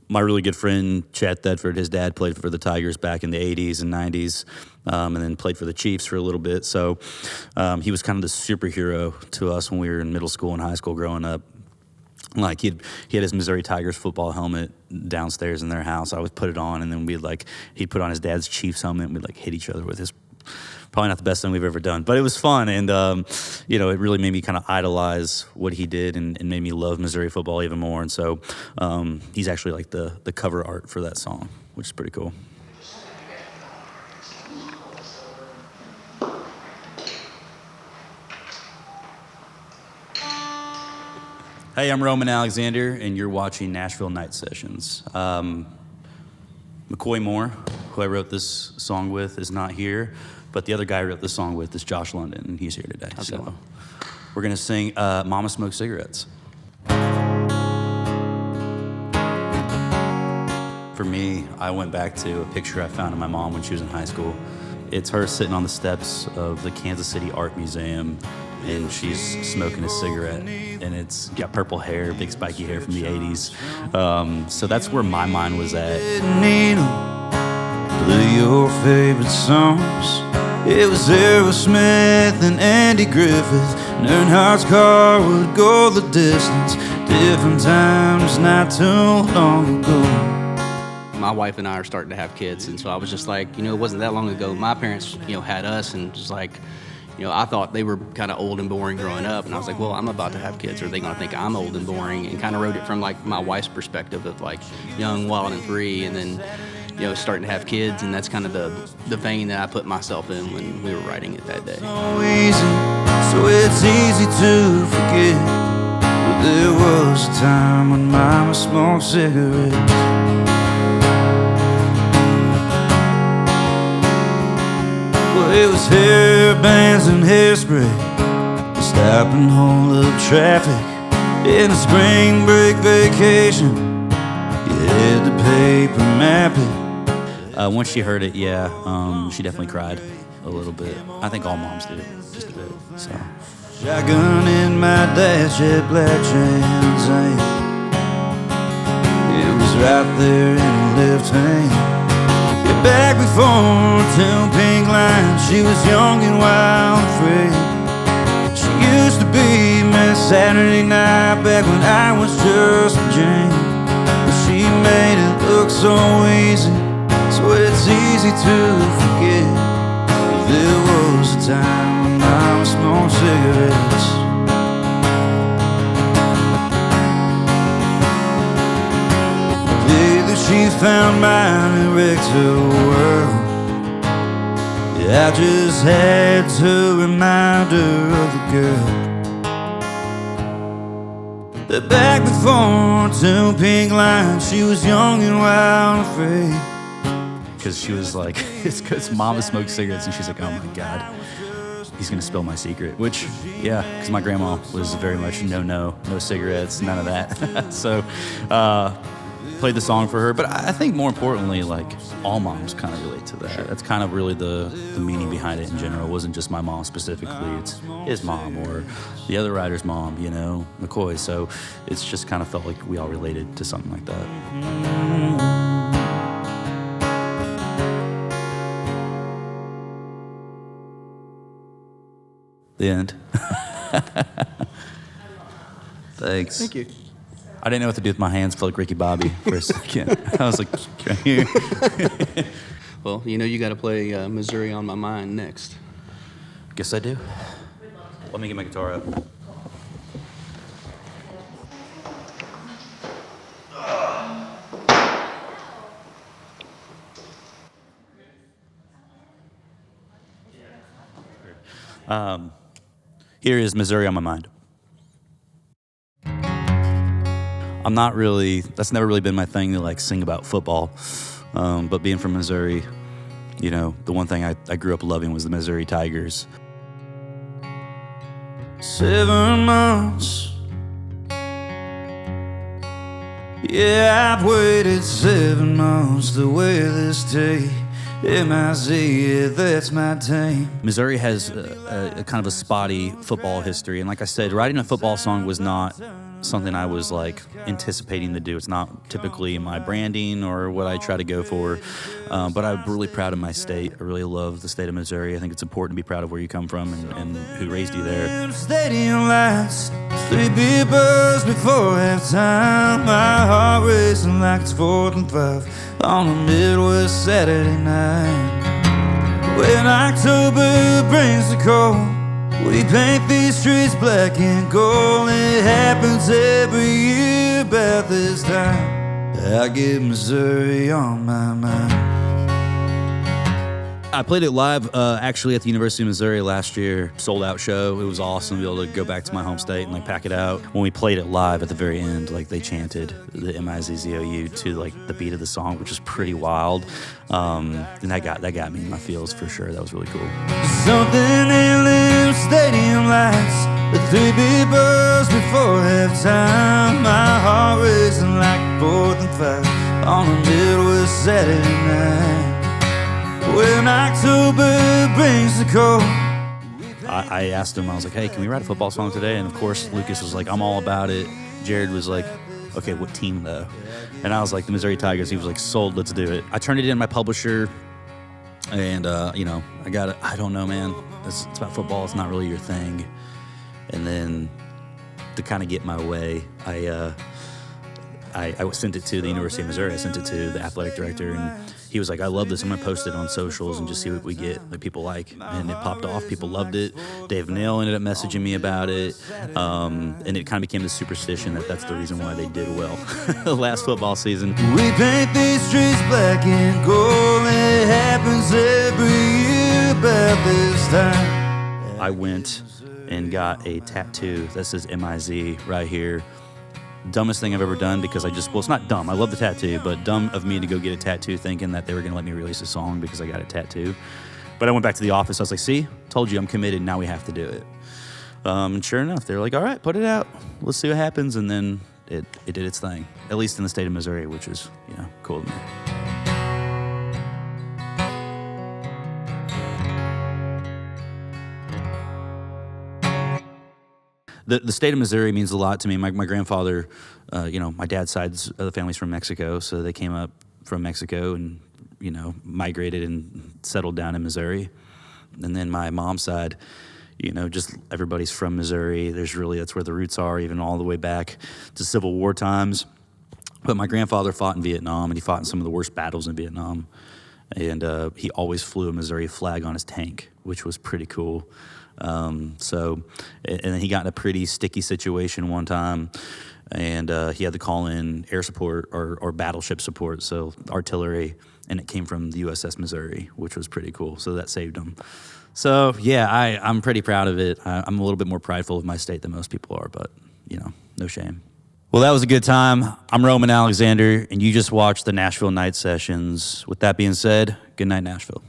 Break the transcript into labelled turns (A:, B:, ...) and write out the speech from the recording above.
A: my really good friend, Chad Thedford, his dad played for the Tigers back in the 80s and 90s, and then played for the Chiefs for a little bit. So he was kind of the superhero to us when we were in middle school and high school growing up. Like he had his Missouri Tigers football helmet downstairs in their house. I would put it on, and then he'd put on his dad's Chiefs helmet, and we'd like hit each other with his. Probably not the best thing we've ever done, but it was fun, and it really made me kind of idolize what he did, and made me love Missouri football even more. And so he's actually like the cover art for that song, which is pretty cool. Hey, I'm Roman Alexander, and you're watching Nashville Night Sessions. McCoy Moore, who I wrote this song with, is not here, but the other guy I wrote this song with is Josh London, and he's here today.
B: Okay.
A: So we're going to sing Mama Smoked Cigarettes. For me, I went back to a picture I found of my mom when she was in high school. It's her sitting on the steps of the Kansas City Art Museum, and she's smoking a cigarette, and it's got purple hair, big spiky hair from the 80s. So that's where my mind was at.
C: Play your favorite songs. It was Aerosmith and Andy Griffith, and Earnhardt's car would go the distance. Different times, not too long ago.
B: My wife and I are starting to have kids, and so I was just like, it wasn't that long ago. My parents, had us, and just like, I thought they were kind of old and boring growing up, and I was like, well, I'm about to have kids. Are they going to think I'm old and boring? And kind of wrote it from like my wife's perspective of like young, wild, and free, and then starting to have kids, and that's kind of the vein that I put myself in when we were writing it that day.
C: So easy, so it's easy to forget. But there was a time when Mama smoked cigarettes. Well, it was hair bands and hairspray, stop and hold up traffic in a spring break vacation. You had the paper map it.
A: Once she heard it, she definitely cried a little bit. I think all moms do, just a bit. So.
C: Shotgun in my dad's jet black Trans Am. It was right there in her left hand. Yeah, back before 2 pink lines, she was young and wild and free. She used to be my Saturday night back when I was just a jam. But she made it look so easy, so it's easy to forget. There was a time when I was smoking cigarettes. The day that she found mine, it wrecked her world. Yeah, I just had to remind her of the girl that back before 2 pink lines, she was young and wild and free.
A: Because she was like, it's because Mama smoked cigarettes, and she's like, oh my God, he's gonna spill my secret. Which, yeah, because my grandma was very much no cigarettes, none of that. So, played the song for her. But I think more importantly, like, all moms kind of relate to that. Sure. That's kind of really the meaning behind it in general. It wasn't just my mom specifically, it's his mom or the other writer's mom, McCoy. So it's just kind of felt like we all related to something like that. The end. Thanks.
B: Thank you.
A: I didn't know what to do with my hands. Felt like Ricky Bobby for a second. I was like, right here.
B: Well, you got to play Missouri on My Mind next.
A: Guess I do. Let me get my guitar out. Here is Missouri on My Mind. That's never really been my thing to like sing about football. But being from Missouri, the one thing I grew up loving was the Missouri Tigers.
C: 7 months. Yeah, I've waited 7 months to wear this tape. M-I-Z, yeah, that's my team.
A: Missouri has a kind of a spotty football history, and like I said, writing a football song was not something I was like anticipating to do. It's not typically my branding or what I try to go for, but I'm really proud of my state. I really love the state of Missouri. I think it's important to be proud of where you come from and who raised you there.
C: Stadium lights, 3 beer buzz before halftime. My heart racing like it's 4th and 5 on a Midwest Saturday night. When October brings the cold, we paint these streets black and gold. It happens every year about this time. I get Missouri on my mind.
A: I played it live actually at the University of Missouri last year. Sold out show. It was awesome to be able to go back to my home state and like pack it out. When we played it live at the very end, like they chanted the M-I-Z-Z-O-U to like the beat of the song, which was pretty wild. And that got me in my feels for sure. That was really cool.
C: Something in them stadium lights, the 3 beer buzz before halftime. My heart racing like 4th and 5 on a Midwest Saturday night. When October brings the cold.
A: I asked him, I was like, hey, can we write a football song today? And of course, Lucas was like, I'm all about it. Jared was like, okay, what team though? And I was like, the Missouri Tigers. He was like, sold, let's do it. I turned it in my publisher, and I got it. I don't know, man. It's about football. It's not really your thing. And then to kind of get my way, I sent it to the University of Missouri. I sent it to the athletic director, and he was like, I love this. I'm going to post it on socials and just see what we get, like people like. And it popped off. People loved it. Dave Neal ended up messaging me about it. And it kind of became this superstition that's the reason why they did well last football season.
C: We paint these streets black and gold. It happens every year about this time.
A: I went and got a tattoo that says M-I-Z right here. Dumbest thing I've ever done because it's not dumb. I love the tattoo, but dumb of me to go get a tattoo thinking that they were going to let me release a song because I got a tattoo. But I went back to the office. I was like, see, told you I'm committed. Now we have to do it. And sure enough, they were like, all right, put it out. Let's see what happens. And then it did its thing, at least in the state of Missouri, which is, cool to me. The state of Missouri means a lot to me. My grandfather, my dad's side of the family's from Mexico, so they came up from Mexico and, migrated and settled down in Missouri. And then my mom's side, just everybody's from Missouri. That's where the roots are, even all the way back to Civil War times. But my grandfather fought in Vietnam, and he fought in some of the worst battles in Vietnam. And he always flew a Missouri flag on his tank, which was pretty cool. And then he got in a pretty sticky situation one time, and he had to call in air support or battleship support, so artillery, and it came from the USS Missouri, which was pretty cool. So that saved him. So yeah, I'm pretty proud of it. I'm a little bit more prideful of my state than most people are, but no shame. Well, that was a good time. I'm Roman Alexander, and you just watched the Nashville Night Sessions. With that being said, good night, Nashville.